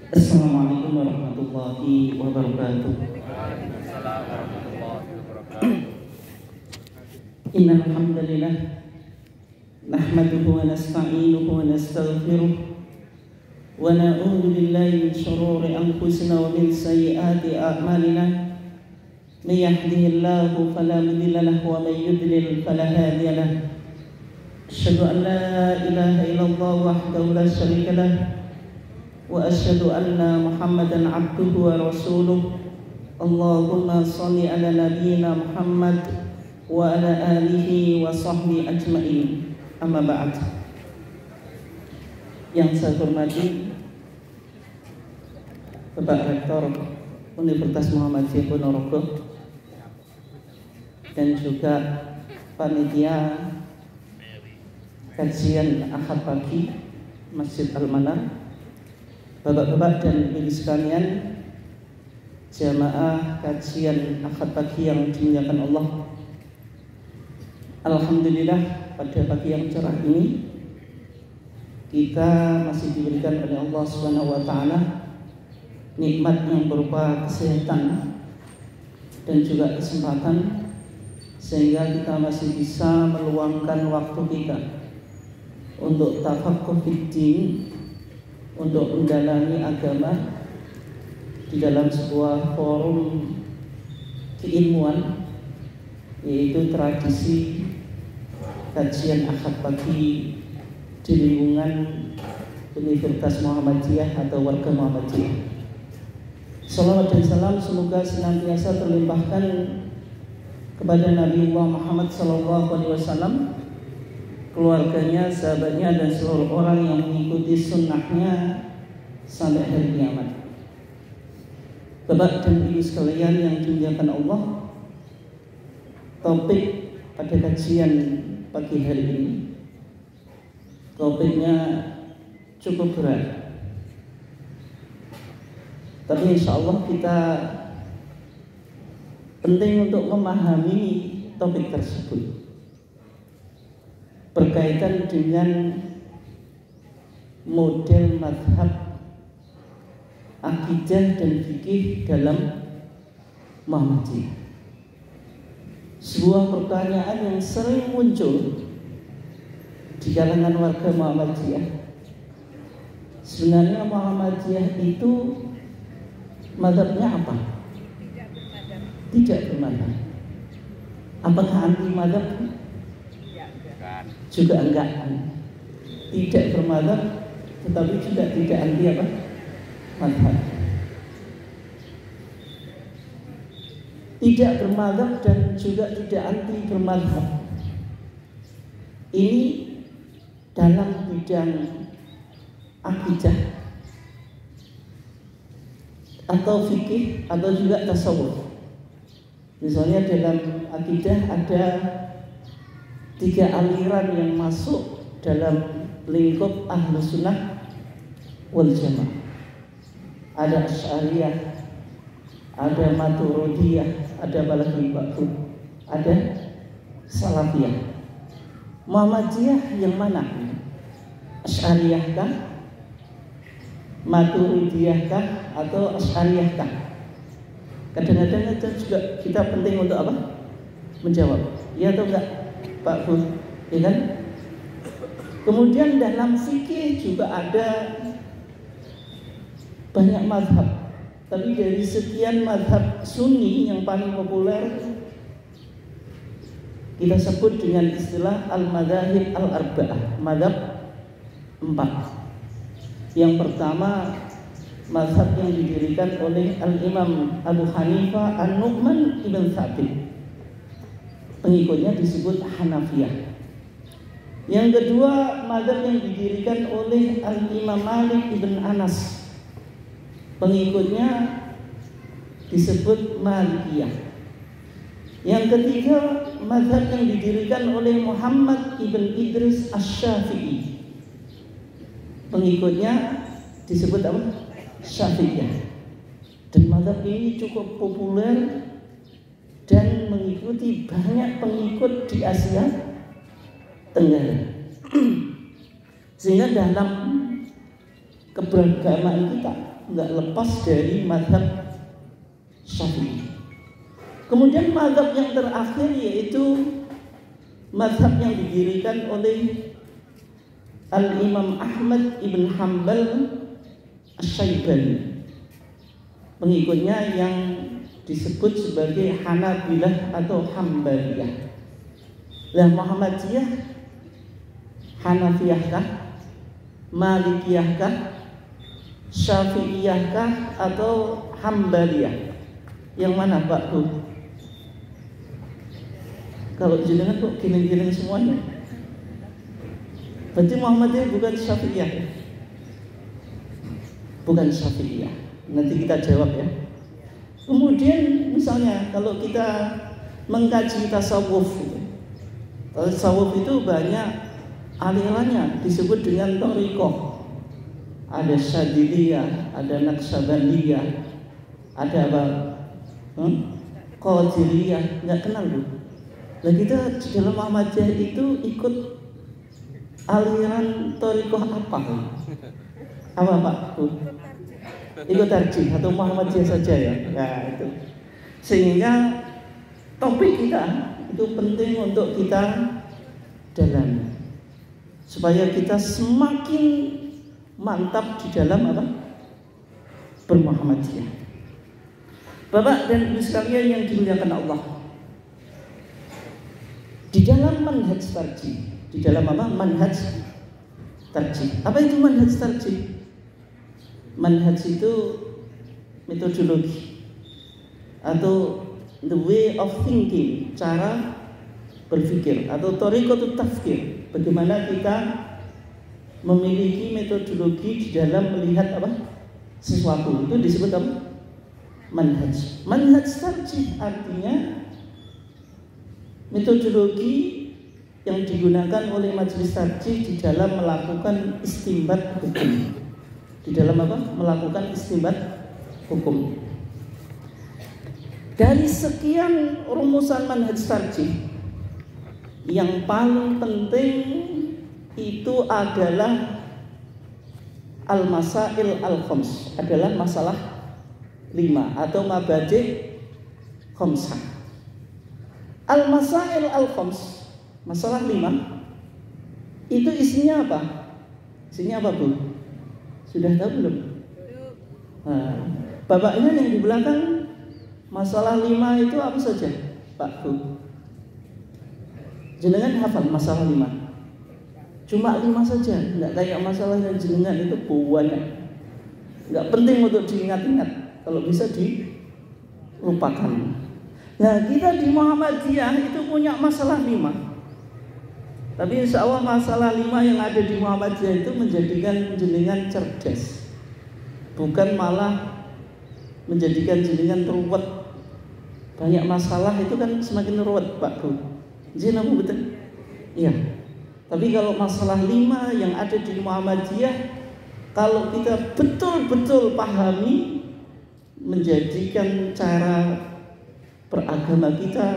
Assalamualaikum warahmatullahi wabarakatuh. Innal hamdalillah nahmaduhu wa nasta'inuhu wa nastaghfiruh wa na'udzu billahi min shururi anfusina wa min sayyiati a'malina. May yahdihillahu fala mudilla lahu wa may yudlil fala hadiya lahu. Asyhadu an la ilaha illallah wahdahu la syarika lahu wa asyhadu anna Muhammadan abduhu wa rasuluh. Allahumma shalli ala nabiyyina Muhammad wa ala alihi wa sahbihi ajma'in. Amma ba'd. Yang saya hormati Bapak Rektor Universitas Muhammadiyah Ponorogo dan juga panitia kajian Ahad pagi Masjid Al-Manar, Bapak-bapak dan ibu sekalian, jamaah kajian Ahad pagi yang dimuliakan Allah. Alhamdulillah, pada pagi yang cerah ini kita masih diberikan oleh Allah Subhanahu wa taala nikmat yang berupa kesehatan dan juga kesempatan, sehingga kita masih bisa meluangkan waktu kita untuk tafaqquh fid-din, untuk mendalami agama di dalam sebuah forum keilmuan, yaitu tradisi kajian Ahad pagi di lingkungan Universitas Muhammadiyah atau warga Muhammadiyah. Salawat dan salam semoga senantiasa terlimpahkan kepada Nabi Muhammad SAW, keluarganya, sahabatnya, dan seluruh orang yang mengikuti sunnahnya sampai hari kiamat. Bapak dan ibu sekalian yang dimuliakan Allah, topik pada kajian pagi hari ini, topiknya cukup berat, tapi insya Allah kita penting untuk memahami topik tersebut berkaitan dengan model mazhab, akidah dan fikih dalam Muhammadiyah. Sebuah pertanyaan yang sering muncul di kalangan warga Muhammadiyah. Sebenarnya Muhammadiyah itu mazhabnya apa? Tidak bermadzhab. Apakah anti mazhab? Juga enggak. Tidak bermadzhab, tetapi juga tidak anti apa? Mazhab. Tidak bermadzhab dan juga tidak anti bermadzhab. Ini dalam bidang akidah atau fikih atau juga tasawuf. Misalnya dalam akidah ada 3 aliran yang masuk dalam lingkup Ahlus Sunnah wal Jamaah. Ada Asy'ariyah, ada Maturidiyah, ada Balaghi Ba'du, ada Salafiyah. Muhammadiyah yang mana? Asy'ariyah kah? Maturidiyah kah? Atau Asy'ariyah kah? Kadang-kadang itu juga kita penting untuk apa? Menjawab, iya atau enggak Pak Bud, ya kan? Kemudian dalam fikih juga ada banyak mazhab, tapi dari sekian mazhab Sunni yang paling populer kita sebut dengan istilah al-madzahib al-arba'ah, mazhab 4. Yang pertama, mazhab yang didirikan oleh Al-Imam Abu Hanifah An-Nu'man ibn Thabit, pengikutnya disebut Hanafiyah. Yang kedua, mazhab yang didirikan oleh Al-Imam Malik ibn Anas, pengikutnya disebut Malikiyah. Yang ketiga, mazhab yang didirikan oleh Muhammad ibn Idris Asy-Syafi'i, pengikutnya disebut apa? Syafi'iyah. Dan mazhab ini cukup populer dan mengikuti banyak pengikut di Asia Tenggara. Sehingga dalam keberagamaan kita nggak lepas dari mazhab Syafi'i. Kemudian mazhab yang terakhir yaitu mazhab yang didirikan oleh Al-Imam Ahmad ibn Hanbal Asy-Syaibani, pengikutnya yang disebut sebagai Hanabilah atau Hambaliyah. Lah Muhammadiyah, Hanafiyahkah, Malikiyahkah, Syafi'iyahkah atau Hambaliyah? Yang mana Pak Bu? Kalau jenengan kok giling-giling semuanya? Berarti Muhammadiyah bukan Syafi'iyah. Bukan Syafi'iyah. Nanti kita jawab ya. Kemudian misalnya kalau kita mengkaji tasawuf, tasawuf itu banyak alirannya, disebut dengan thariqah. Ada Syadziliyah, ada Naqsabandiyah, ada apa? Qadiriyah, nggak kenal Bu. Nah kita di dalam Muhammadiyah itu ikut aliran thariqah apa? Apa Pak Bu? Ikut tarjih atau Muhammadiyah saja ya. Nah itu. Sehingga topik kita itu penting untuk kita dalami supaya kita semakin mantap di dalam apa? Bermuhammadiyah. Bapak dan Ibu sekalian yang dimuliakan Allah, di dalam manhaj tarjih, di dalam apa? Manhaj tarjih. Apa itu manhaj tarjih? Manhaj itu metodologi atau the way of thinking, cara berpikir atau thariqatut tafkir. Bagaimana kita memiliki metodologi di dalam melihat apa? Sesuatu. Itu disebut apa? Manhaj. Manhaj tarjih artinya metodologi yang digunakan oleh majelis tarjih di dalam melakukan istinbat hukum. Di dalam apa? Melakukan istinbat hukum. Dari sekian rumusan manhaj tarjih, yang paling penting itu adalah al-masail al-khams, adalah masalah 5 atau mabadi' khamsah. Al-masail al-khams, masalah 5, itu isinya apa? Isinya apa Bu? Sudah tahu belum? Nah, bapaknya yang di belakang, masalah 5 itu apa saja Pak Bu? Jenengan hafal masalah 5? Cuma 5 saja, enggak kayak masalah yang jenengan itu banyak. Enggak penting untuk diingat-ingat, kalau bisa dilupakan. Nah kita di Muhammadiyah itu punya masalah 5. Tapi insya Allah masalah 5 yang ada di Muhammadiyah itu menjadikan jenengan cerdas, bukan malah menjadikan jenengan ruwet. Banyak masalah itu kan semakin ruwet Pak Bu. Jadi betul? Iya. Tapi kalau masalah 5 yang ada di Muhammadiyah, kalau kita betul-betul pahami, menjadikan cara beragama kita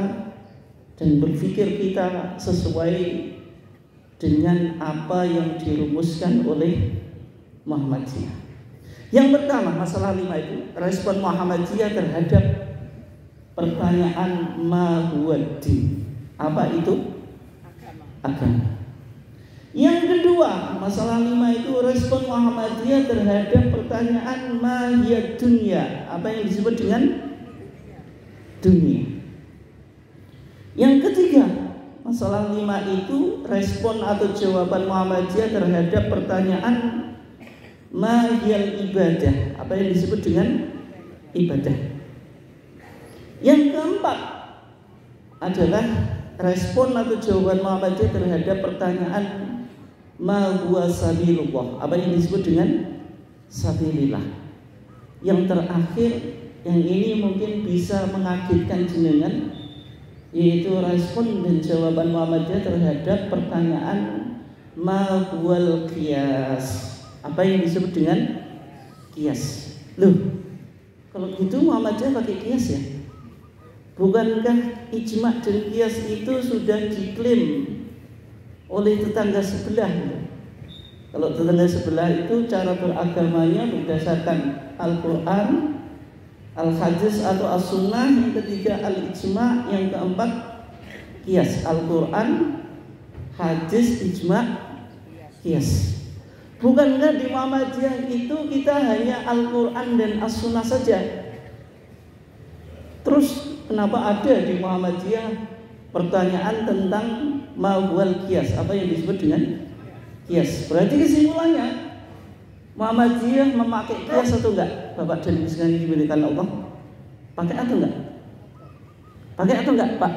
dan berpikir kita sesuai dengan apa yang dirumuskan oleh Muhammadiyah. Yang pertama, masalah 5 itu respon Muhammadiyah terhadap pertanyaan ma huwa din. Apa itu? Agama. Yang kedua, masalah 5 itu respon Muhammadiyah terhadap pertanyaan ma hiya dunya. Apa yang disebut dengan dunia. Yang ketiga, masalah 5 itu respon atau jawaban Muhammadiyah terhadap pertanyaan ma hiyal ibadah. Apa yang disebut dengan ibadah. Yang keempat adalah respon atau jawaban Muhammadiyah terhadap pertanyaan ma huwa sabilullah. Apa yang disebut dengan sabilillah. Yang terakhir, yang ini mungkin bisa mengagetkan jenengan, yaitu respon dan jawaban Muhammadiyah terhadap pertanyaan ma huwal qiyas. Apa yang disebut dengan qiyas. Loh, kalau gitu Muhammadiyah pakai qiyas ya? Bukankah ijma' dan qiyas itu sudah diklaim oleh tetangga sebelah? Kalau tetangga sebelah itu cara beragamanya berdasarkan Al-Quran, Al-Hadis atau As-Sunnah. Yang ketiga Al-Ijma'. Yang keempat Qiyas. Al-Quran, Hadis, Ijma', Qiyas. Bukankah di Muhammadiyah itu kita hanya Al-Quran dan As-Sunnah saja? Terus kenapa ada di Muhammadiyah pertanyaan tentang ma'wal qiyas, apa yang disebut dengan qiyas? Berarti kesimpulannya Muhammadiyah memakai qiyas atau enggak? Bapak dan Ibu sekalian diberikan Allah, pakai atau enggak? Pakai atau enggak, Pak?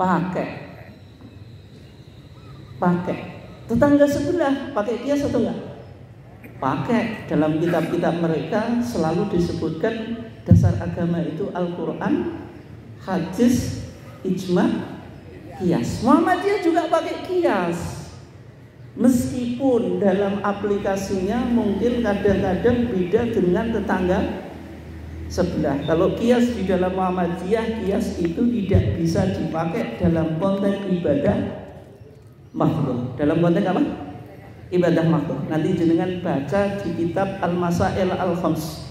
Pakai. Tetangga sebelah pakai qiyas atau enggak? Pakai. Dalam kitab-kitab mereka selalu disebutkan dasar agama itu Al-Quran, Hadis, Ijma', Qiyas. Muhammadiyah juga pakai qiyas. Meskipun dalam aplikasinya mungkin kadang-kadang beda dengan tetangga sebelah. Kalau qiyas di dalam Muhammadiyah, qiyas itu tidak bisa dipakai dalam konteks ibadah makhluk. Dalam konteks apa? Ibadah makhluk. Nanti jenengan baca di kitab Al-Masail Al-Khams.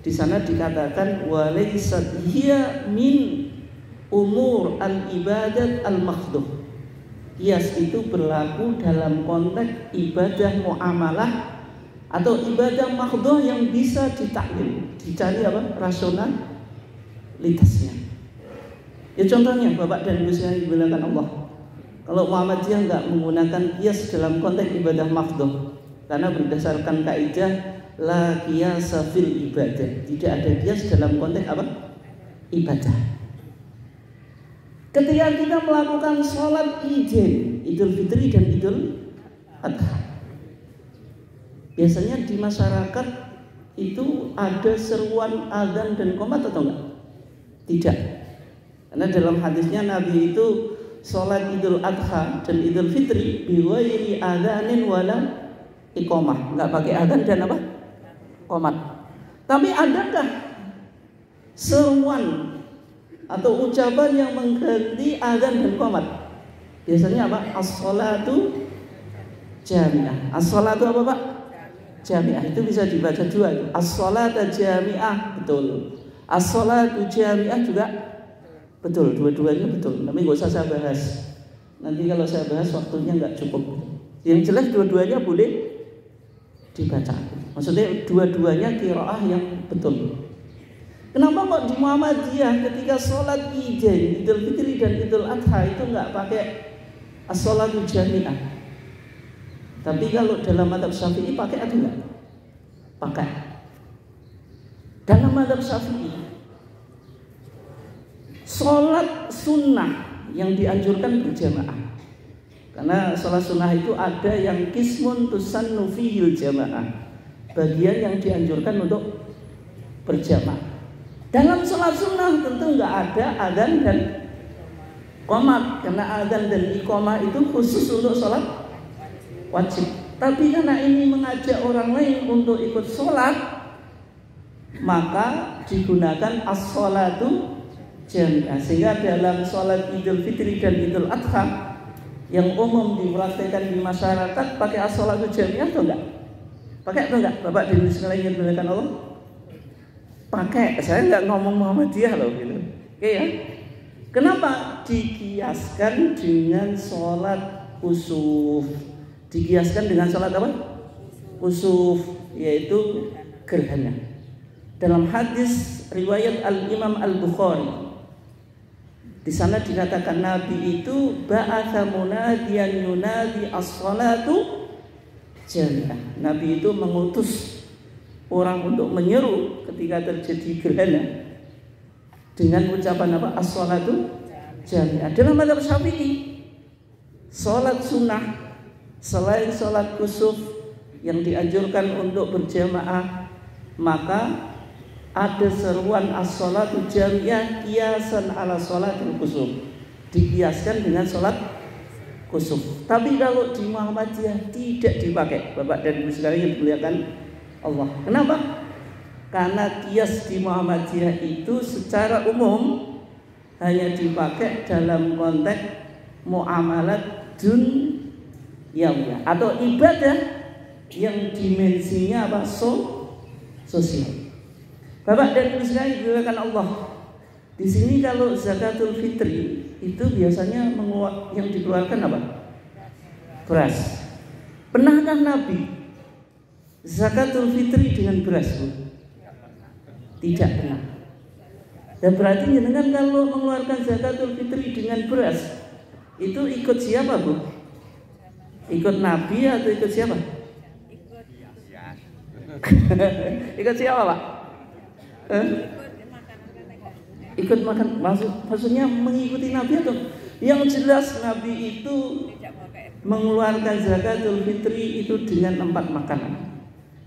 Di sana dikatakan walaysat hiya min umur al-ibadat al-makhdhuf. Qiyas itu berlaku dalam konteks ibadah muamalah atau ibadah makhdhuf yang bisa ditakwil, dicari apa? Rasionalitasnya. Ya contohnya Bapak dan Ibu sekalian dimuliakan Allah. Kalau Muhammadiyah enggak menggunakan qiyas dalam konteks ibadah makhdhuf, karena berdasarkan kaidah la qiyasa fil ibadah, tidak ada qiyas dalam konteks apa? Ibadah. Ketika kita melakukan sholat Idain, Idul Fitri dan Idul Adha, biasanya di masyarakat itu ada seruan azan dan qomat atau enggak? Tidak. Karena dalam hadisnya Nabi itu sholat Idul Adha dan Idul Fitri biwairi adzanin wala iqamah, enggak pakai azan dan apa? Qomat. Tapi adakah seruan atau ucapan yang mengganti azan dan qomat? Biasanya apa? As-sholatu jami'ah. As-sholatu apa Pak? Jami'ah. Itu bisa dibaca dua itu. As-sholatu jami'ah, betul. As-sholatu jami'ah juga betul. Dua-duanya betul. Tapi nggak usah saya bahas. Nanti kalau saya bahas waktunya nggak cukup. Yang jelas dua-duanya boleh dibaca. Maksudnya dua-duanya qiraah yang betul. Kenapa kok di Muhammadiyah ketika sholat Idain, Idul Fitri dan Idul Adha itu enggak pakai as-sholatu jami'ah? Tapi kalau dalam mazhab Syafi'i pakai atau enggak? Pakai. Dalam mazhab Syafi'i sholat sunnah yang dianjurkan berjamaah. Karena sholat sunnah itu ada yang qismun tusannu fihil jamaah, bagian yang dianjurkan untuk berjamaah. Dalam sholat sunnah tentu nggak ada adzan dan qomat, karena adzan dan iqamah itu khusus untuk sholat wajib. Tapi karena ini mengajak orang lain untuk ikut sholat, maka digunakan as-sholatu jami'ah. Sehingga dalam sholat Idul Fitri dan Idul Adha yang umum dipraktikkan di masyarakat pakai as-sholatu jami'ah atau enggak? Pakai atau enggak? Bapak dan Ibu sekalian yang dimuliakan Allah? Pakai. Saya enggak ngomong Muhammadiyah loh gitu. Oke ya. Kenapa dikiaskan dengan sholat kusuf? Dikiaskan dengan sholat apa? Kusuf, yaitu gerhana. Dalam hadis riwayat Al-Imam Al-Bukhari, di sana dikatakan Nabi itu ba'atha munadiyan yunadi as-salatu jami'ah. Nabi itu mengutus orang untuk menyeru ketika terjadi gerhana dengan ucapan apa? As-salatu jami'ah. Dalam mazhab Syafi'i, salat sunnah selain salat kusuf yang dianjurkan untuk berjamaah, maka ada seruan as-sholatu jami'ah qiyasan ala sholatul kusuf, dikiaskan dengan sholat kusuf. Tapi kalau di Muhammadiyah tidak dipakai, Bapak dan Ibu sekalian dimuliakan Allah. Kenapa? Karena qiyas di Muhammadiyah itu secara umum hanya dipakai dalam konteks muamalat ya atau ibadah yang dimensinya apa? Sosial. Bapak dan Ibu sekalian dimuliakan Allah. Di sini kalau zakatul fitri itu biasanya yang dikeluarkan apa? Beras. Pernahkah Nabi zakatul fitri dengan beras, Bu? Tidak pernah. Dan berarti jenengan kalau mengeluarkan zakatul fitri dengan beras itu ikut siapa, Bu? Ikut Nabi atau ikut siapa? Ikut siapa, Pak? Ikut makan, maksudnya mengikuti Nabi atau? Yang jelas Nabi itu mengeluarkan zakatul fitri itu dengan 4 makanan.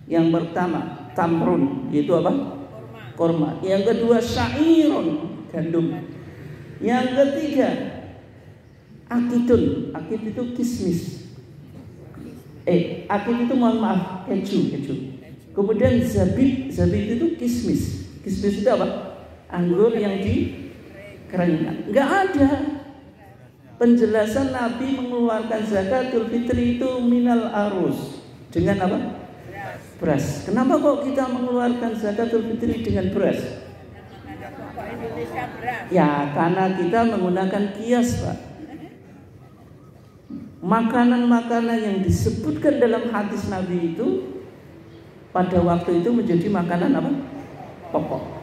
Yang pertama tamrun, yaitu apa? Korma. Yang kedua syairun, gandum. Yang ketiga akidun, akid itu kismis. Akid itu mohon maaf, keju. Kemudian zabib itu kismis. Kismis itu apa? Anggur yang dikeringkan. Enggak ada penjelasan Nabi mengeluarkan zakatul fitri itu minal arus dengan apa? Beras. Kenapa kok kita mengeluarkan zakatul fitri dengan beras? Ya, karena kita menggunakan kias, Pak. Makanan-makanan yang disebutkan dalam hadis Nabi itu pada waktu itu menjadi makanan apa? Pokok.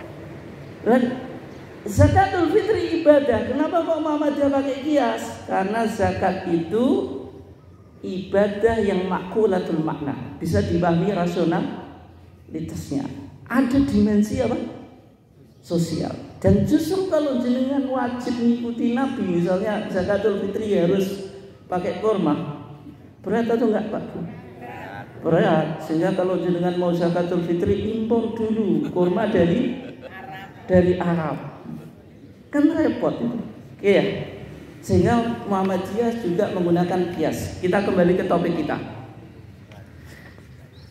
Dan zakatul fitri ibadah. Kenapa kok Muhammadiyah pakai kias? Karena zakat itu ibadah yang makulatul makna, bisa dipahami rasionalitasnya. Ada dimensi apa? Sosial. Dan justru kalau jenengan wajib mengikuti Nabi, misalnya zakatul fitri harus pakai kurma, berat atau enggak, Pak? Berat. Sehingga kalau jenengan mau zakatul fitri impor dulu kurma dari Arab, kan repot itu. Oke ya. Sehingga Muhammadiyah juga menggunakan kias. Kita kembali ke topik kita.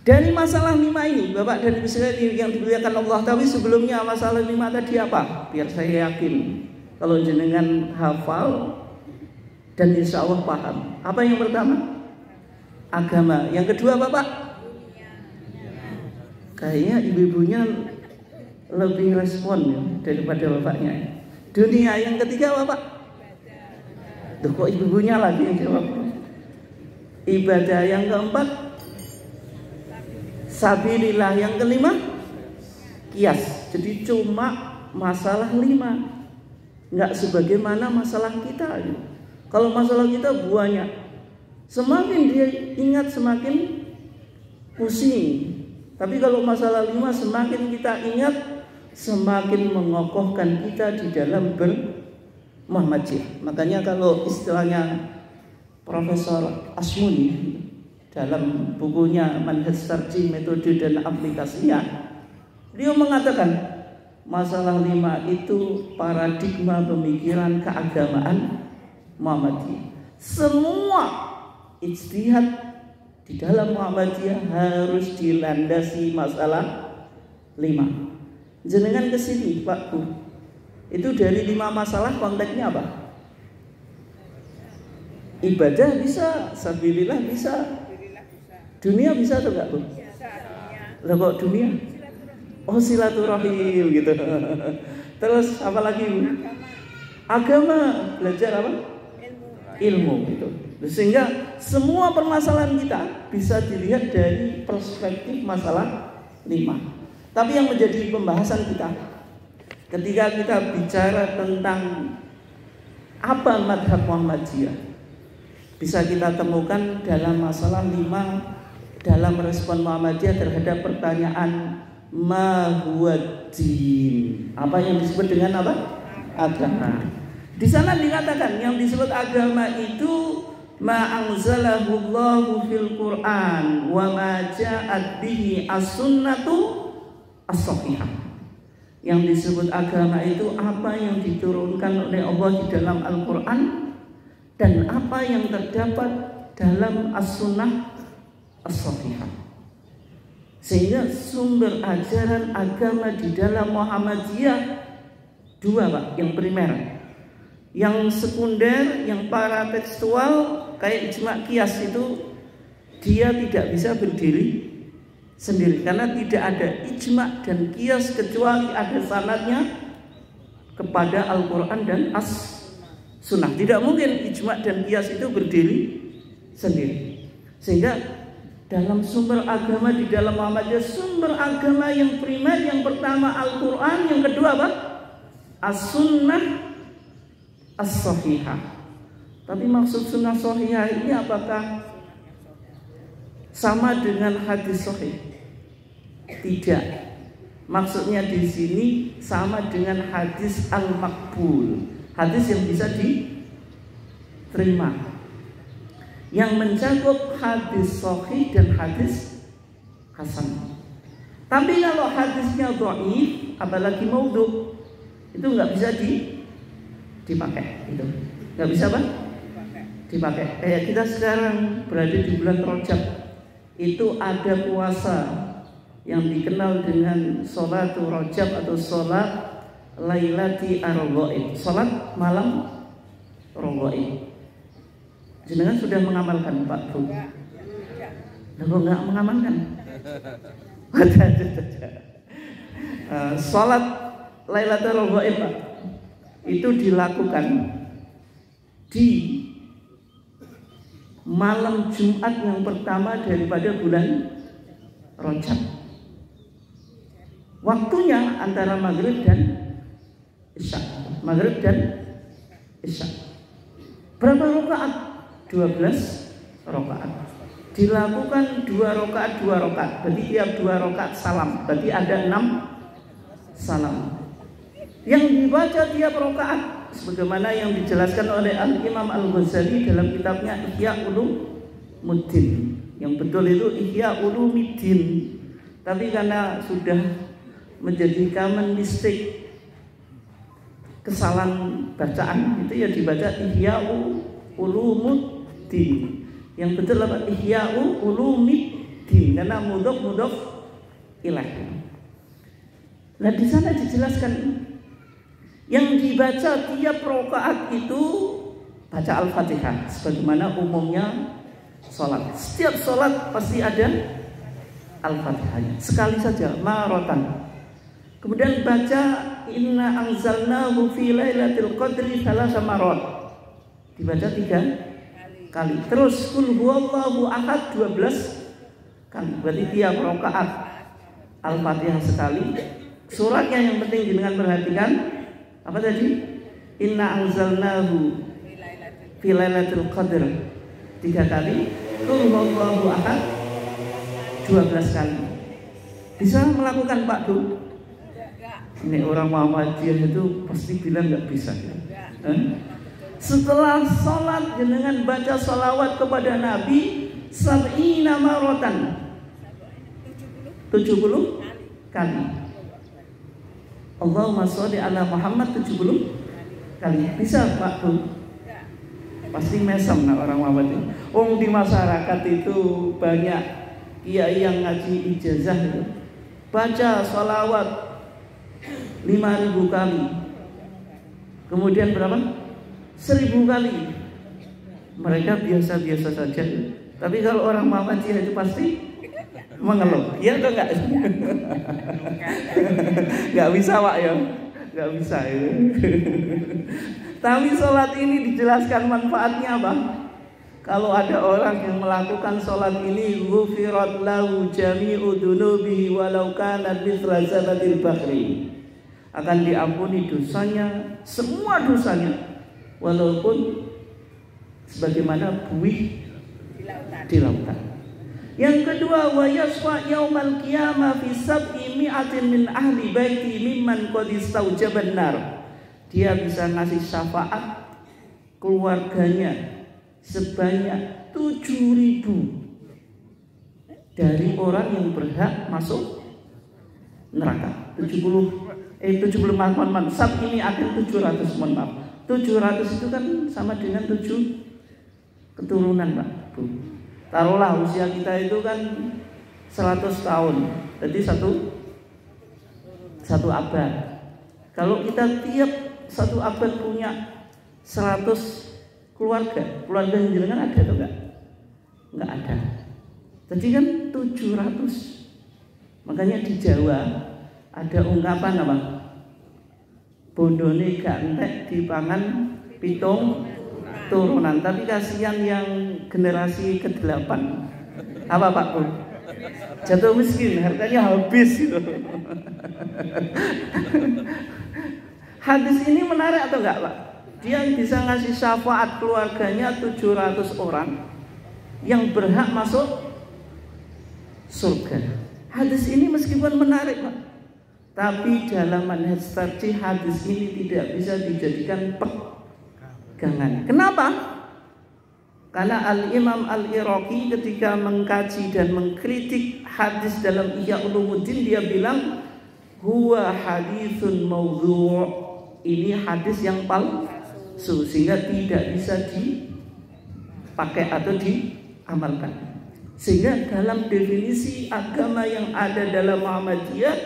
Dari masalah 5 ini, Bapak dan Ibu sekalian yang dimuliakan Allah, tapi sebelumnya masalah 5 tadi apa? Biar saya yakin kalau jenengan hafal dan insya Allah paham. Apa yang pertama? Agama. Yang kedua, Bapak? Kayaknya ibu-ibunya lebih respon ya, daripada bapaknya. Dunia. Yang ketiga, Bapak? Tuh, kok ibu-ibunya lagi yang jawab? Ibadah. Yang keempat? Sabilillah. Yang kelima? Kias. Jadi cuma masalah 5, nggak sebagaimana masalah kita. Kalau masalah kita banyak, semakin dia ingat semakin pusing. Tapi kalau masalah 5 semakin kita ingat semakin mengokohkan kita di dalam Muhammadiyah. Makanya kalau istilahnya Profesor Asmuni dalam bukunya Manhaj Tarjih Metode dan Aplikasinya, beliau mengatakan masalah 5 itu paradigma pemikiran keagamaan Muhammadiyah. Semua ijtihad di dalam Muhammadiyah harus dilandasi masalah 5. Jenengan ke sini, Pak Bu. Itu dari 5 masalah konteksnya apa? Ibadah bisa, sabilillah bisa. Dunia bisa atau enggak, Bu? Lah kok dunia? Oh, silaturahim gitu. Terus apa lagi, Bu? Agama, belajar apa? Ilmu gitu. Sehingga semua permasalahan kita bisa dilihat dari perspektif masalah 5. Tapi yang menjadi pembahasan kita ketika kita bicara tentang apa madhab Muhammadiyah, bisa kita temukan dalam masalah 5 dalam respon Muhammadiyah terhadap pertanyaan ma huwa din. Apa yang disebut dengan apa? Agama. Di sana dikatakan yang disebut agama itu ma anzalahu Allahu fil Qur'an wa ma ja'at bihi as-sunnatu as-sahihah. Yang disebut agama itu apa yang diturunkan oleh Allah di dalam Al-Qur'an dan apa yang terdapat dalam as-sunnah as-sahihah. Sehingga sumber ajaran agama di dalam Muhammadiyah 2, Pak, yang primer. Yang sekunder, yang paratekstual kayak ijma' qiyas itu dia tidak bisa berdiri sendiri karena tidak ada ijma dan qiyas kecuali ada sanadnya kepada Al-Quran dan As-Sunnah. Tidak mungkin ijma dan qiyas itu berdiri sendiri. Sehingga dalam sumber agama di dalam Muhammadiyah, sumber agama yang primer yang pertama Al-Quran, yang kedua apa? As-Sunnah As-Sahihah. Tapi maksud sunnah sahihah ini apakah sama dengan hadis sahih? Tidak. Maksudnya di sini sama dengan hadis al-maqbul, hadis yang bisa diterima, yang mencakup hadis sahih dan hadis hasan. Tapi kalau hadisnya dhaif, apalagi maudhu, itu nggak bisa dipakai. Itu nggak bisa apa? Dipakai. Kayak kita sekarang berada di bulan Rajab, itu ada puasa yang dikenal dengan sholatul Rajab atau sholat lailati ar-raghaib, sholat malam raghaib. Jenengan sudah mengamalkan Pak Bu? Kok nggak mengamalkan? Sholat lailatul raghaib Pak, itu dilakukan di malam Jumat yang pertama daripada bulan Rajab. Waktunya antara maghrib dan isya. Maghrib dan isya. Berapa rakaat? 12 rakaat. Dilakukan 2 rakaat. Berarti tiap 2 rakaat salam. Berarti ada 6 salam. Yang dibaca tiap rakaat sebagaimana yang dijelaskan oleh Al-Imam Al-Ghazali dalam kitabnya Ihya Ulumuddin. Yang betul itu Ihya Ulumuddin. Tapi karena sudah menjadi common mistake, kesalahan bacaan, itu ya dibaca Ihya Ulumuddin. Yang betul apa? Ihya Ulumuddin, karena mudhof ilaih. Nah di sana dijelaskan yang dibaca tiap rakaat itu baca Al-Fatihah sebagaimana umumnya sholat. Setiap sholat pasti ada Al-Fatihahnya. Sekali saja, maratan. Kemudian baca inna anzalnahu fi lailatul qadri thalatha marat. Dibaca 3 kali. Terus qul huwallahu ahad 12 kali. Berarti tiap rakaat Al-Fatihah sekali. Suratnya yang penting dengan perhatikan apa tadi? Inna anzalnahu fi lailatul qadr 3 kali. Qul huwallahu ahad 12 kali. Bisa melakukan Pak Du? Ini orang Muhammadiyah itu pasti bilang nggak bisa. Setelah sholat dengan baca sholawat kepada Nabi sab'ina maratan 70 kali. Allahumma sholli ala Muhammad 70 kali. Bisa Pak Bu? Pasti mesem nah orang Muhammadiyah. Di masyarakat itu banyak kiai yang ngaji ijazah itu baca sholawat 5.000 kali. Kemudian berapa? 1.000 kali. Mereka biasa-biasa saja. Tapi kalau orang Muhammadiyah itu pasti mengeluh. Ya atau enggak? Enggak bisa Pak ya. Enggak bisa ya. Tapi sholat ini dijelaskan manfaatnya apa? Kalau ada orang yang melakukan sholat ini, ghufirat lahu jami'u dunubihi walau kanat mithla zabadil bahri. Akan diampuni dosanya, semua dosanya, walaupun sebagaimana buih di lautan. Yang kedua, wa yashfa yaumal qiyamah fi sab'i mi'atin min ahli baiti mimman qad istaujaban nar. Dia bisa ngasih syafaat keluarganya sebanyak 7.000 dari orang yang berhak masuk neraka. 75 mohon sab ini ada 700 mohon maaf. 700 itu kan sama dengan 7 keturunan Pak Bu. Taruhlah usia kita itu kan 100 tahun. Jadi satu abad. Kalau kita tiap satu abad punya 100 keluarga yang jenengan ada atau enggak? Enggak ada. Jadi kan 700. Makanya di Jawa ada ungkapan apa? Bondone gak entek dipangan pitung turunan. Tapi kasihan yang generasi ke-8. Apa Pak Bu? Jatuh miskin, hartanya habis gitu. Hadis ini menarik atau enggak Pak? Dia bisa ngasih syafaat keluarganya 700 orang yang berhak masuk surga. Hadis ini meskipun menarik Pak, tapi dalam manhaj tarjih hadis ini tidak bisa dijadikan pegangan. Kenapa? Karena Al-Imam Al-Iraqi ketika mengkaji dan mengkritik hadis dalam Ihya Ulumuddin, dia bilang huwa haditsun maudhu'. Ini hadis yang palsu sehingga tidak bisa dipakai atau diamalkan. Sehingga dalam definisi agama yang ada dalam Muhammadiyah,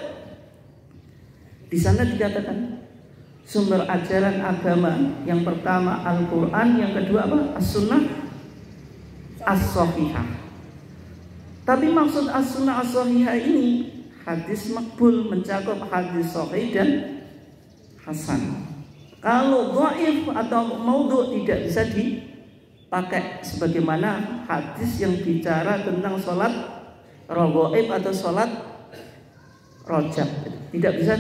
di sana dikatakan sumber ajaran agama yang pertama Al-Quran, yang kedua apa? As-Sunnah As-Sahihah. Tapi maksud As-Sunnah As-Sahihah ini hadis makbul, mencakup hadis sahih dan hasan. Kalau dhaif atau maudhu' tidak bisa dipakai sebagaimana hadis yang bicara tentang sholat raghaib atau sholat rojab, tidak bisa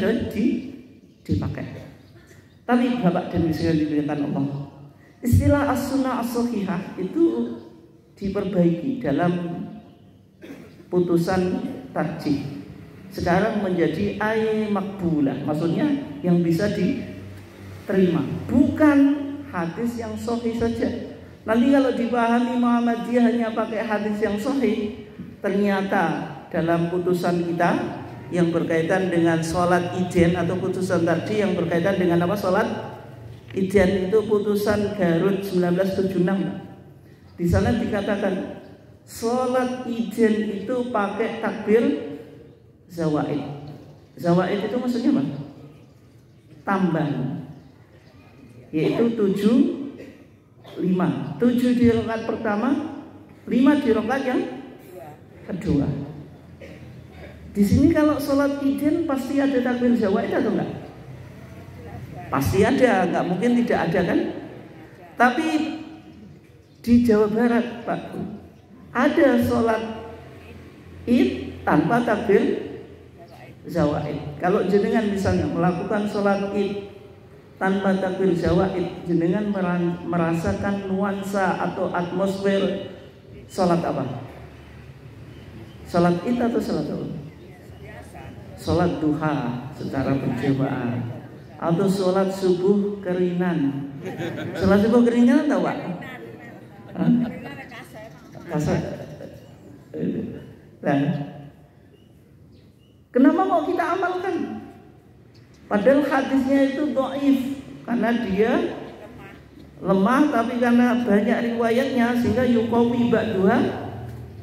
dipakai. Tapi Bapak dan Ibu sekalian dimuliakan Allah, istilah as-sunnah as-sahihah itu diperbaiki dalam putusan tarjih. Sekarang menjadi makbulah, maksudnya yang bisa diterima, bukan hadis yang sahih saja. Nanti kalau dipahami Muhammadiyah hanya pakai hadis yang sahih, ternyata dalam putusan kita yang berkaitan dengan sholat ijen atau putusan tarjih yang berkaitan dengan apa, sholat ijen itu putusan Garut 1976. Di sana dikatakan sholat ijen itu pakai takbir zawaid. Zawaid itu maksudnya apa? Tambahan, yaitu 7 di rakaat pertama, 5 di rakaat yang kedua. Di sini kalau sholat ijen pasti ada takbir zawaid atau enggak? Pasti ada, enggak mungkin tidak ada kan? Tapi di Jawa Barat Pak, ada sholat id tanpa takbir zawaid. Kalau jenengan misalnya melakukan sholat id tanpa takbir zawaid, jenengan merasakan nuansa atau atmosfer sholat apa? Sholat id atau sholat apa? Sholat duha secara berjamaah atau sholat subuh keringan. Sholat subuh keringan tahu Pak? Kasar. Nah, kenapa mau kita amalkan? Padahal hadisnya itu dhaif karena dia lemah, tapi karena banyak riwayatnya sehingga yuqawi ba'duha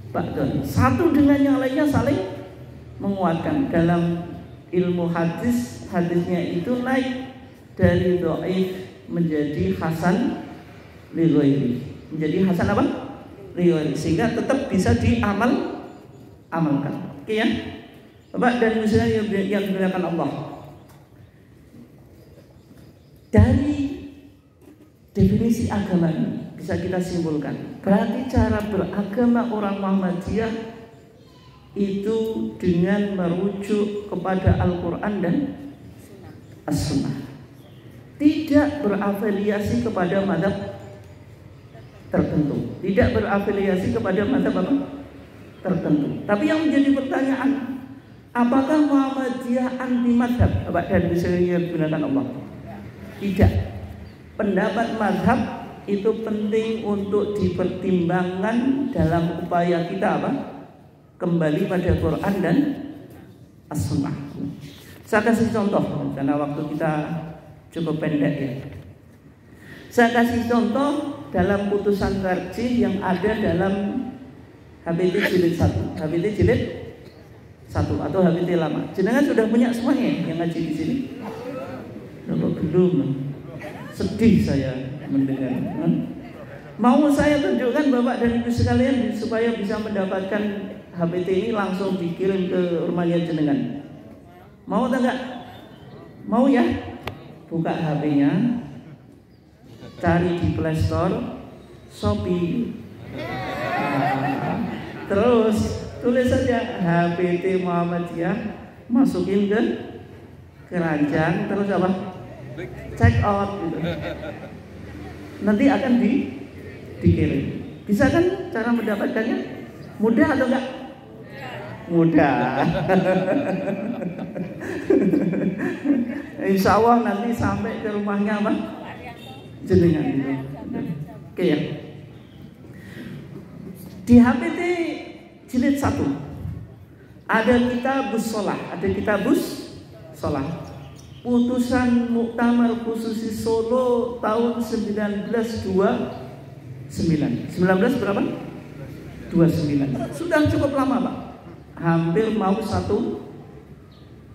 ba'dun. Satu dengan yang lainnya saling menguatkan. Dalam ilmu hadis, hadisnya itu naik dari dhaif menjadi hasan li ghairi. Menjadi hasan apa? Li ghairi, sehingga tetap bisa diamalkan. Oke ya? Bapak dan Ibu yang dimuliakan Allah, dari definisi agama ini bisa kita simpulkan, berarti cara beragama orang Muhammadiyah itu dengan merujuk kepada Al-Quran dan As-Sunnah, tidak berafiliasi kepada mazhab tertentu, tidak berafiliasi kepada mazhab tertentu. Tapi yang menjadi pertanyaan, apakah Muhammadiyah anti mazhab? Bapak dan Ibu yang digunakan Allah, tidak. Pendapat mazhab itu penting untuk dipertimbangkan dalam upaya kita apa? Kembali pada Quran dan As-Sunnah. Saya kasih contoh karena waktu kita cukup pendek ya. Saya kasih contoh dalam putusan tarjih yang ada dalam HBT jilid 1, HBT jilid 1 atau HBT lama. Jenengan sudah punya semuanya yang ngaji di sini? Belum. Sedih saya mendengar. Mau saya tunjukkan Bapak dan Ibu sekalian supaya bisa mendapatkan HPT ini langsung dikirim ke rumahnya jenengan. Mau atau enggak? Mau ya? Buka HP-nya, cari di Play Store, Shopee. Terus tulis saja HPT Muhammadiyah, masukin ke keranjang, terus apa? Check out gitu. Nanti akan dikirim. Bisa kan cara mendapatkannya? Mudah atau enggak? Mudah. Insya Allah nanti sampai ke rumahnya apa? Jenengan gitu. Oke ya. Di HPT jilid 1 ada kitabus sholah, ada kitabus sholah. Putusan Muktamar Khususi Solo tahun 1929. 19 berapa? 29. Sudah cukup lama Pak. Hampir mau 1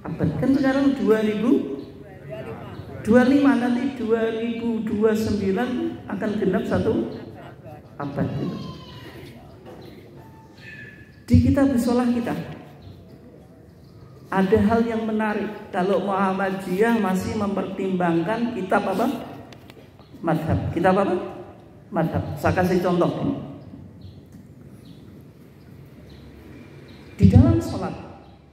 abad. Kan sekarang 2025, nanti 2029 akan genap 1 abad gitu. Di kitab sholah kita ada hal yang menarik. Kalau Muhammadiyah masih mempertimbangkan kitab apa? Madhab. Kitab apa? Madhab. Saya kasih contoh ini. Di dalam sholat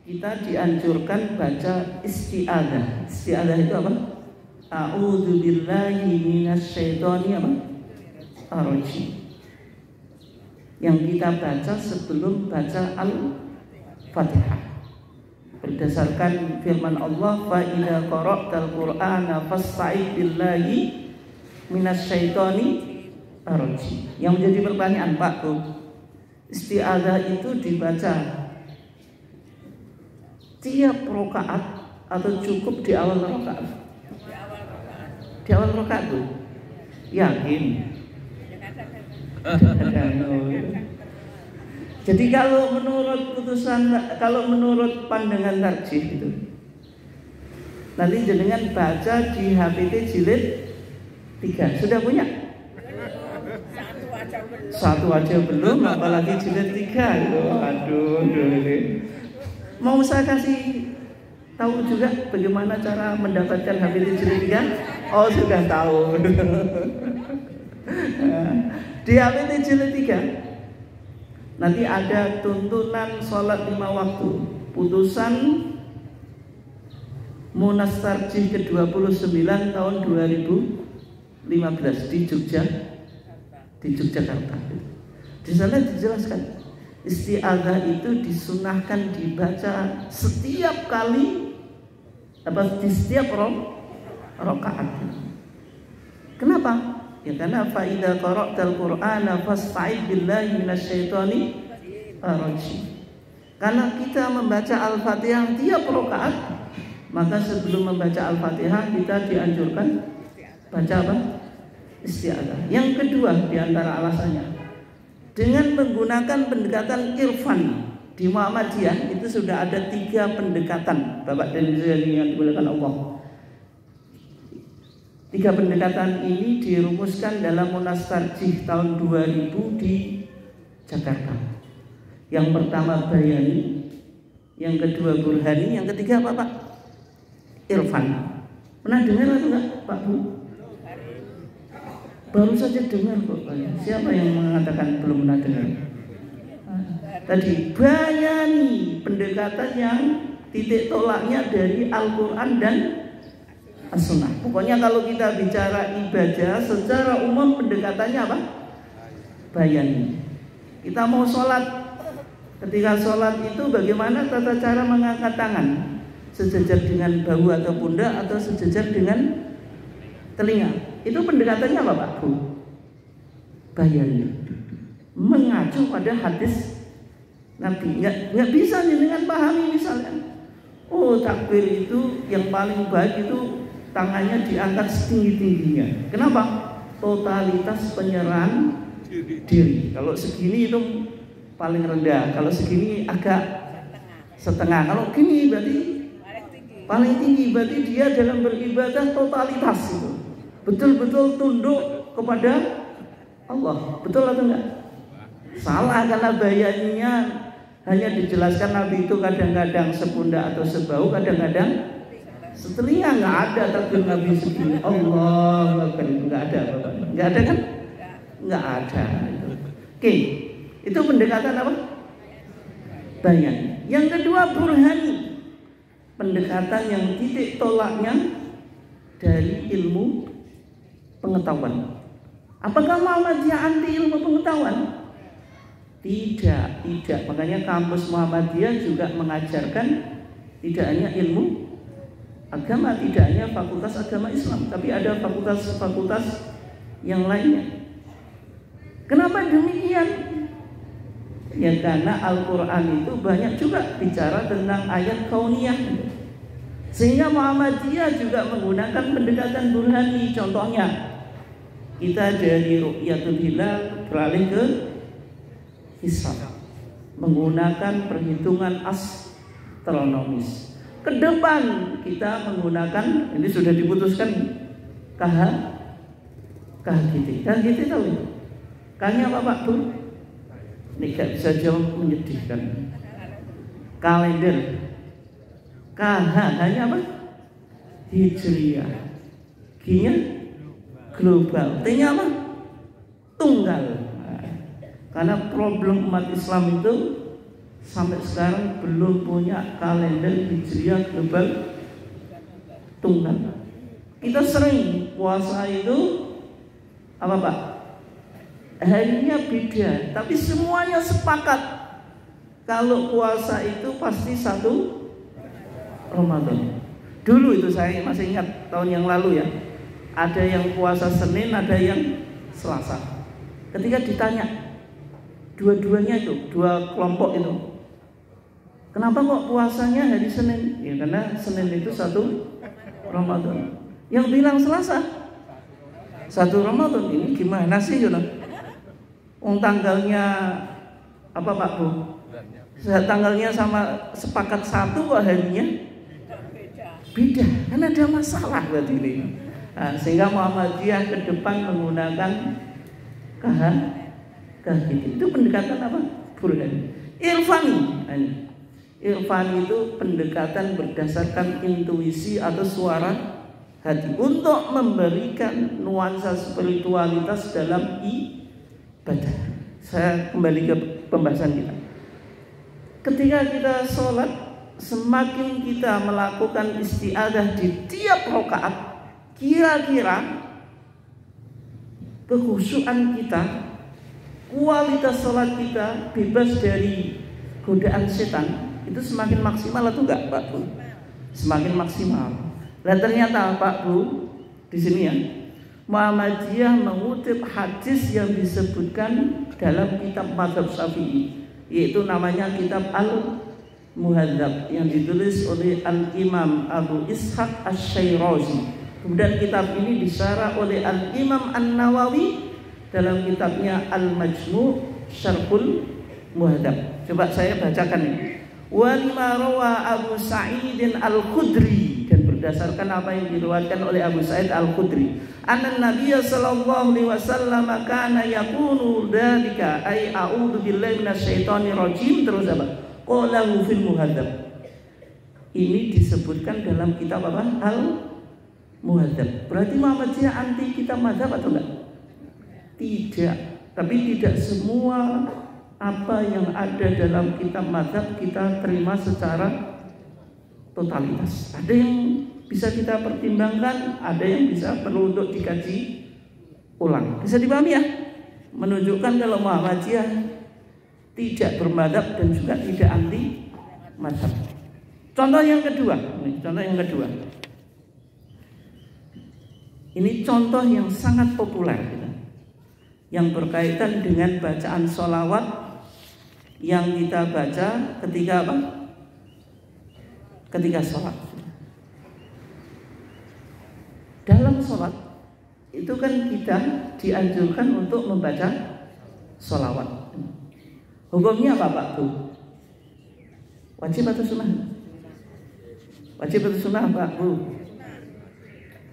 kita dianjurkan baca isti'adzah. Isti'adzah itu apa? A'udzu billahi minasyaitonir rajim. Yang kita baca sebelum baca Al-Fatihah. Berdasarkan firman Allah, fa idza qara'tal qur'ana fasta'id billahi minasyaitonir rajim. Yang menjadi pertanyaan Pak tuh, isti'adzah itu dibaca tiap rakaat atau cukup di awal rakaat? Di awal rakaat tuh. Yakin? Jadi kalau menurut pandangan tarjih itu, nanti jenengan baca di HPT jilid 3. Sudah punya? Satu aja belum, apalagi jilid 3. Aduh. Mau saya kasih tahu juga bagaimana cara mendapatkan HPT jilid 3? Oh, sudah tahu. Di HPT jilid 3 nanti ada tuntunan sholat 5 waktu. Putusan Munas Tarjih ke-29 tahun 2015 di Yogyakarta. Di sana dijelaskan isti'adzah itu disunahkan dibaca setiap kali di setiap rakaat. Kenapa? Ya karena fa idza qara'tal qur'ana fasta'id billahi minasyaitonir rajim. Karena kita membaca Al-Fatihah tiap rakaat, maka sebelum membaca Al-Fatihah kita dianjurkan baca apa? Isti'adzah. Yang kedua di antara alasannya, dengan menggunakan pendekatan irfan di Muhammadiyah itu sudah ada 3 pendekatan Bapak dan Ibu yang dimuliakan Allah. 3 pendekatan ini dirumuskan dalam Munas Tarjih tahun 2000 di Jakarta. Yang pertama bayani, yang kedua burhani, yang ketiga apa Pak? Irfan. Pernah dengar atau enggak Pak Bu? Baru saja dengar kok Pak. Siapa yang mengatakan belum pernah dengar? Tadi bayani, pendekatan yang titik tolaknya dari Al-Quran dan As-Sunnah. Pokoknya kalau kita bicara ibadah secara umum pendekatannya apa? Bayani. Kita mau sholat, ketika sholat itu bagaimana tata cara mengangkat tangan? Sejajar dengan bahu atau pundak atau sejajar dengan telinga? Itu pendekatannya apa Pak Bu? Bayani. Mengacu pada hadis Nabi. Nggak bisa nih dengan pahami misalnya. Oh, takbir itu yang paling baik itu tangannya diangkat setinggi-tingginya. Kenapa? Totalitas penyerahan diri. Kalau segini itu paling rendah, kalau segini agak setengah. Kalau gini berarti paling tinggi. Berarti dia dalam beribadah totalitas itu betul-betul tunduk kepada Allah. Betul atau enggak? Salah, karena bayannya hanya dijelaskan Nabi itu kadang-kadang sepundak atau sebau, kadang-kadang setelinga. Nggak ada takbir Nabi segini. Allah, nggak ada, Bapak. Nggak ada kan? Nggak ada. Oke, itu pendekatan apa? Bayan. Yang kedua burhani, pendekatan yang titik tolaknya dari ilmu pengetahuan. Apakah Muhammadiyah anti ilmu pengetahuan? Tidak. Makanya kampus Muhammadiyah juga mengajarkan tidak hanya ilmu agama, tidak hanya fakultas agama Islam, tapi ada fakultas-fakultas yang lainnya. Kenapa demikian? Ya karena Al-Quran itu banyak juga bicara tentang ayat kauniyah, sehingga Muhammadiyah juga menggunakan pendekatan burhani. Contohnya, kita dari ru'yatul hilal beralih ke hisab, menggunakan perhitungan astronomis. Ke depan kita menggunakan, ini sudah diputuskan KHGT. KHGT tahu ya? Kayaknya apa Pak Bu? Ini gak bisa jawab, menyedihkan. Kalender. KH hanya apa? Hijriyah. G-nya global. T-nya apa? Tunggal. Karena problem umat Islam itu sampai sekarang belum punya kalender hijriah global tunggal. Kita sering puasa itu apa Pak? Harinya beda, tapi semuanya sepakat kalau puasa itu pasti 1 Ramadan. Dulu itu saya masih ingat tahun yang lalu ya, ada yang puasa Senin, ada yang Selasa. Ketika ditanya dua-duanya itu, dua kelompok itu, kenapa kok puasanya hari Senin? Ya karena Senin itu 1 Ramadan. Yang bilang Selasa 1 Ramadan, ini gimana sih gitu? Tanggalnya apa Pak Bu? Tanggalnya sama sepakat 1 kok harinya beda. Kan ada masalah berarti ini. Nah, sehingga Muhammadiyah ke depan menggunakan KHGT. Itu pendekatan apa? Burhani. Irfani. Irfani itu pendekatan berdasarkan intuisi atau suara hati untuk memberikan nuansa spiritualitas dalam ibadah. Saya kembali ke pembahasan kita. Ketika kita sholat, semakin kita melakukan isti'adah di tiap rakaat, kira-kira kekhusyuan kita, kualitas sholat kita bebas dari godaan setan, itu semakin maksimal atau enggak Pak Bu? Semakin maksimal. Dan ternyata Pak Bu, di sini ya, Muhammadiyah mengutip hadis yang disebutkan dalam kitab Mazhab Syafi'i, yaitu namanya kitab Al-Muhadzab yang ditulis oleh Al-Imam Abu Ishaq Asy-Syairazi. Kemudian kitab ini disyarah oleh Al-Imam An-Nawawi dalam kitabnya Al-Majmu' Syarhul Muhadzab. Coba saya bacakan ini. Wa lima rawa Abu Sa'idin Al-Khudri, dan berdasarkan apa yang diriwayatkan oleh Abu Sa'id Al-Khudri, anna Nabiy sallallahu alaihi wasallam kana yaqulu dzalika ay a'udzu billahi minasyaitonir rajim, terus apa? Qalahu fil Muhadzab. Ini disebutkan dalam kitab apa? Al-Muhadzab. Berarti Muhammadiyah anti kitab mazhab atau enggak? Tidak. Tapi tidak semua apa yang ada dalam kitab mazhab kita terima secara totalitas. Ada yang bisa kita pertimbangkan, ada yang bisa perlu untuk dikaji ulang. Bisa dipahami ya? Menunjukkan kalau Muhammadiyah tidak bermadzhab dan juga tidak anti mazhab. Contoh yang kedua. Ini contoh yang sangat populer, yang berkaitan dengan bacaan sholawat yang kita baca ketika apa? Ketika sholat. Dalam sholat itu kan kita dianjurkan untuk membaca sholawat. Hukumnya apa Pak Bu? Wajib atau sunnah? Wajib atau sunnah Pak Bu?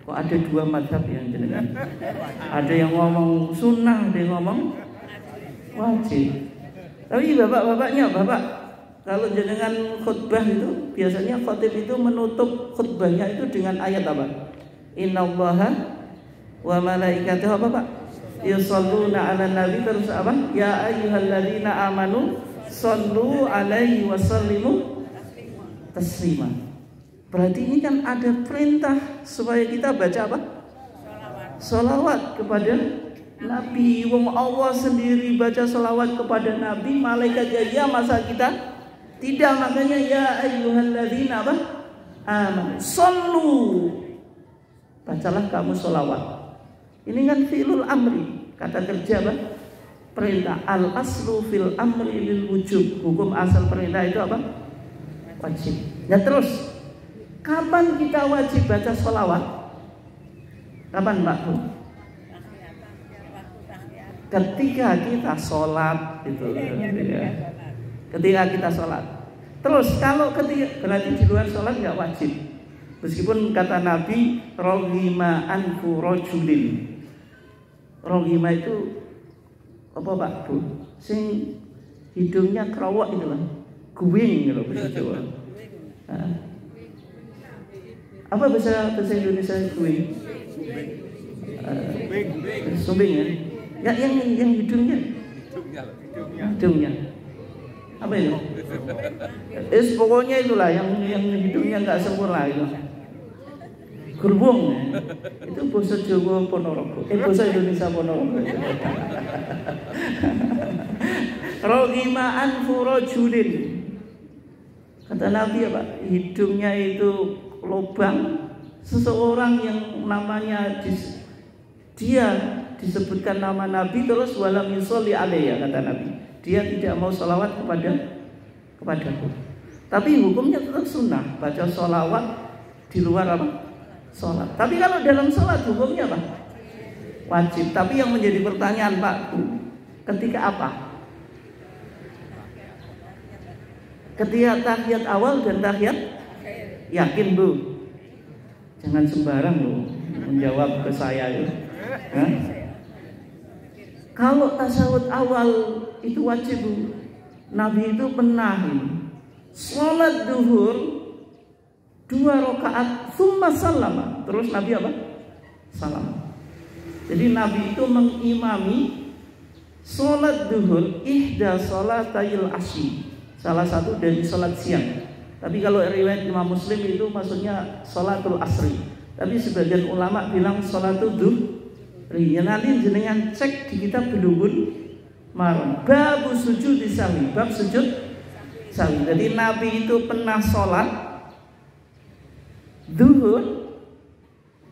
Kok ada dua madhab yang jenengan? Ada yang ngomong sunnah, ada yang ngomong wajib. Tapi bapak-bapaknya, bapak kalau jenengan khutbah itu biasanya khatib itu menutup khutbahnya itu dengan ayat apa? Innallaha wa malaikatahu apa Pak? Yusholluna 'alan nabi, terus apa? Ya ayyuhalladzina amanu shollu 'alaihi wa sallimu taslima. Berarti ini kan ada perintah supaya kita baca apa? Sholawat kepada Nabi. Wong Allah sendiri baca sholawat kepada Nabi, malaikat ya masa kita tidak? Makanya ya ayyuhalladzina apa? Amanu shollu, bacalah kamu sholawat. Ini kan fi'lul amri, kata kerja apa? Perintah. Al aslu fil amri lil wujub. Hukum asal perintah itu apa? Wajib. Nah terus, kapan kita wajib baca sholawat? Kapan Mbak Bu? Ketika kita sholat itu, ya. Ketika kita sholat. Terus kalau ketika, berarti di luar sholat nggak wajib. Meskipun kata Nabi, rohima anfu rojulin. Rohima itu apa Pak Bu? Sing hidungnya kerowok itu lah, guwing gitu bahasa Jawa. Apa bahasa Indonesia guwing? Sumbing ya? Yang hidungnya. Apa itu? Pokoknya itulah yang hidungnya nggak sempurna itu. Gerbong ya. Itu bahasa Jawa Ponorogo. Bahasa Indonesia Ponorogo. Rohima anfu rajulin. Kata Nabi apa? Hidungnya itu lubang seseorang yang namanya dia disebutkan nama Nabi terus walam yusolli alaihi, kata Nabi. Dia tidak mau sholawat kepadaku. Tapi hukumnya tetap sunnah, baca sholawat di luar apa? Sholat. Tapi kalau dalam sholat hukumnya apa? Wajib. Tapi yang menjadi pertanyaan Pak, ketika apa? Ketika tahiyat awal dan tahiyat yakin Bu? Jangan sembarang loh menjawab ke saya ya. Kalau tasawuf awal itu wajib Bu. Nabi itu pernah sholat duhur 2 rakaat summa salama, terus Nabi apa? Salam. Jadi Nabi itu mengimami sholat duhur ihda sholatayil asyi, salah satu dari sholat siang. Tapi kalau riwayat Imam Muslim itu maksudnya sholatul asri. Tapi sebagian ulama bilang sholatul duhur. Ya nanti jenengan cek di kitab Bulughul Maram. Bab sujud di sahwi, bab sujud sahwi. Jadi Nabi itu pernah sholat duhur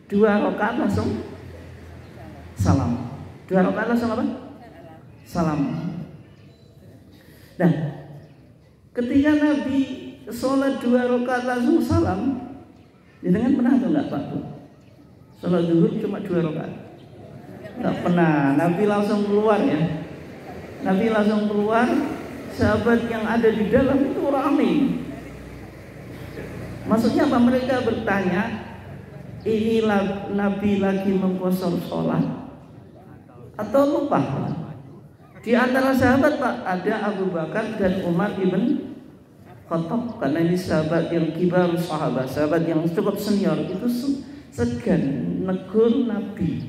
2 rakaat langsung salam. 2 rakaat langsung apa? Salam. Nah, ketika Nabi sholat 2 rakaat langsung salam, jenengan pernah atau enggak Pak? Sholat duhur cuma 2 rakaat? Enggak pernah. Nabi langsung keluar ya. Nabi langsung keluar, sahabat yang ada di dalam itu ramai. Maksudnya apa? Mereka bertanya, inilah Nabi lagi mengkosor sholat atau lupa? Di antara sahabat Pak ada Abu Bakar dan Umar ibn Khattab, karena ini sahabat yang kibar sahabat, sahabat yang cukup senior, itu segan negur Nabi.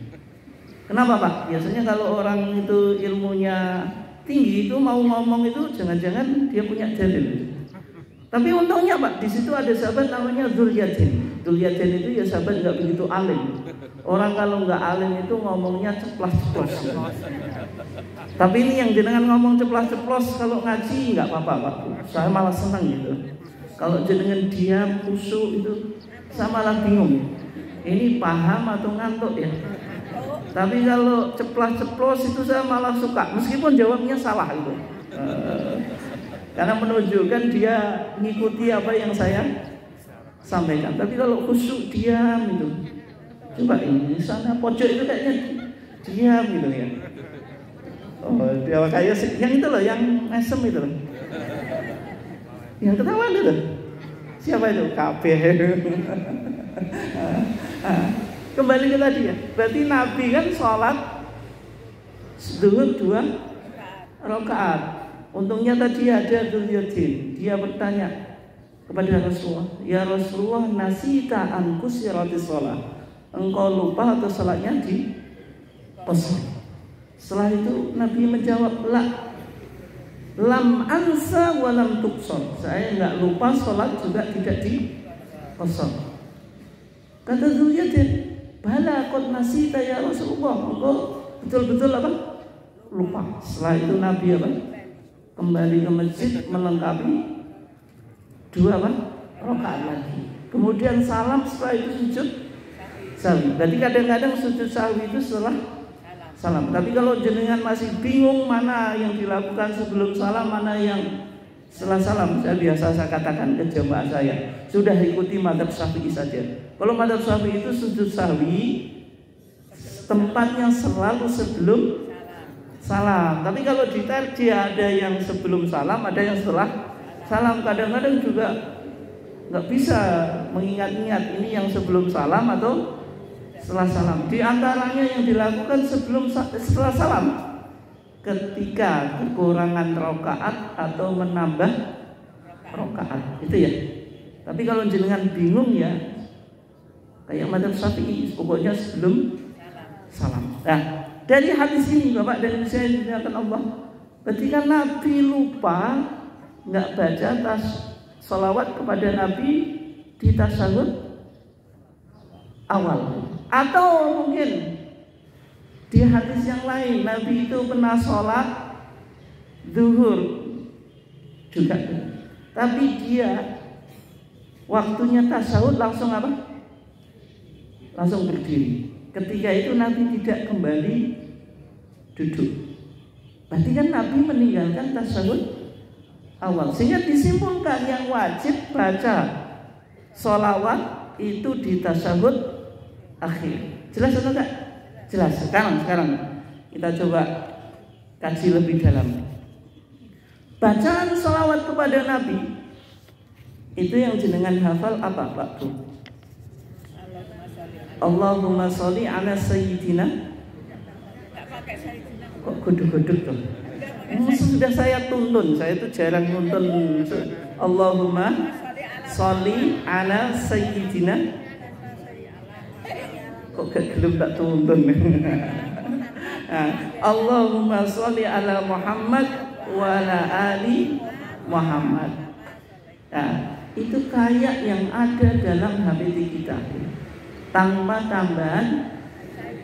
Kenapa Pak? Biasanya kalau orang itu ilmunya tinggi itu mau ngomong itu jangan-jangan dia punya dalil. Tapi untungnya Pak, di situ ada sahabat namanya Dzulyatin. Dzulyatin itu ya sahabat nggak begitu alim. Orang kalau nggak alim itu ngomongnya ceplas-ceplos. Tapi ini yang jenengan ngomong ceplas-ceplos kalau ngaji nggak apa-apa Pak. Saya malah senang gitu. Kalau jenengan diam khusyuk itu, saya malah bingung. Ini paham atau ngantuk ya? Tapi kalau ceplas-ceplos itu saya malah suka, meskipun jawabnya salah itu. Karena menunjukkan dia mengikuti apa yang saya sampaikan. Tapi kalau khusyuk diam itu, coba ini sana pojok itu kayaknya diam gitu ya. Oh, dia kayak yang itu loh, yang mesem itu loh, yang ketawa itu loh. Siapa itu? KB. Kembali ke tadi ya. Berarti Nabi kan sholat zuhur 2 rakaat. Untungnya tadi ada Dzulyatin. Dia bertanya kepada Rasulullah, "Ya Rasulullah, nasita an kusiratis sholat." Engkau lupa atau sholatnya di qasar? Setelah itu Nabi menjawab, "La, lam ansa wa lam tuqsar." Saya enggak lupa, sholat juga tidak di qasar. Kata Dzulyatin, "Bala qad nasita ya Rasulullah." Engkau betul-betul apa? Lupa. Setelah itu Nabi apa? Kembali ke masjid melengkapi 2 apa? Rakaat lagi. Kemudian salam, setelah itu sujud sahwi. Berarti kadang-kadang sujud sahwi itu setelah salam. Tapi kalau jenengan masih bingung mana yang dilakukan sebelum salam, mana yang setelah salam, saya katakan ke jemaah saya, sudah ikuti mazhab Syafi'i saja. Kalau mazhab Syafi'i itu sujud sahwi tempatnya selalu sebelum salam. Tapi kalau di tarjih ada yang sebelum salam, ada yang setelah salam. Kadang-kadang juga nggak bisa mengingat-ingat ini yang sebelum salam atau setelah salam. Di antaranya yang dilakukan setelah salam, ketika kekurangan rakaat atau menambah rakaat, itu ya. Tapi kalau jenengan bingung ya, kayak mazhab Syafi'i, pokoknya sebelum salam. Nah, dari hadis ini Bapak dan Ibu saya dimuliakan Allah, ketika Nabi lupa nggak baca sholawat kepada Nabi di tasyahud awal, atau mungkin di hadis yang lain Nabi itu pernah sholat zuhur juga, tapi dia waktunya tasyahud langsung apa? Langsung berdiri. Ketika itu Nabi tidak kembali duduk. Berarti kan Nabi meninggalkan tasyahud awal. Sehingga disimpulkan yang wajib baca sholawat itu di tasyahud akhir. Jelas atau enggak? Jelas. Sekarang kita coba kaji lebih dalam. Bacaan sholawat kepada Nabi itu yang jenengan hafal apa Pak Bu? Allahumma sholli ala sayyidina. Kok guduk-guduk tuh? Sudah saya tuntun, saya itu jarang nuntun. Allahumma sholli ala sayyidina. Kok gak gelem tak tuntun? Allahumma sholli ala Muhammad wa ala ali Muhammad. Nah, itu kayak yang ada dalam HPT kita, tanpa tambahan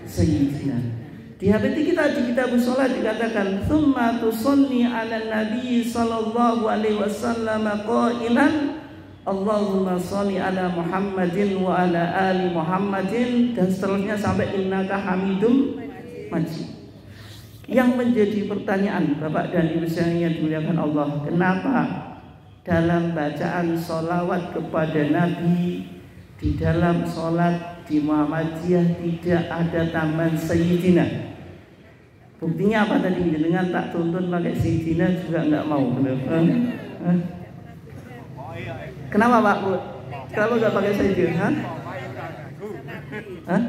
sayyidina. Di HPT kita di kitab sholat dikatakan tsumma tusalli ala nabi sallallahu alaihi wasallam qailan Allahumma sholli ala Muhammadin wa ala ali Muhammadin, dan seterusnya sampai innaka hamidum majid. Yang menjadi pertanyaan Bapak dan Ibu sekalian dimuliakan Allah, kenapa dalam bacaan sholawat kepada Nabi di dalam sholat di Muhammadiyah tidak ada tambahan sayyidina? Buktinya apa tadi? Dengan tak tuntun pakai sayyidina juga nggak mau. Kenapa Pak Bu? Kalau nggak pakai sayyidina? Hah?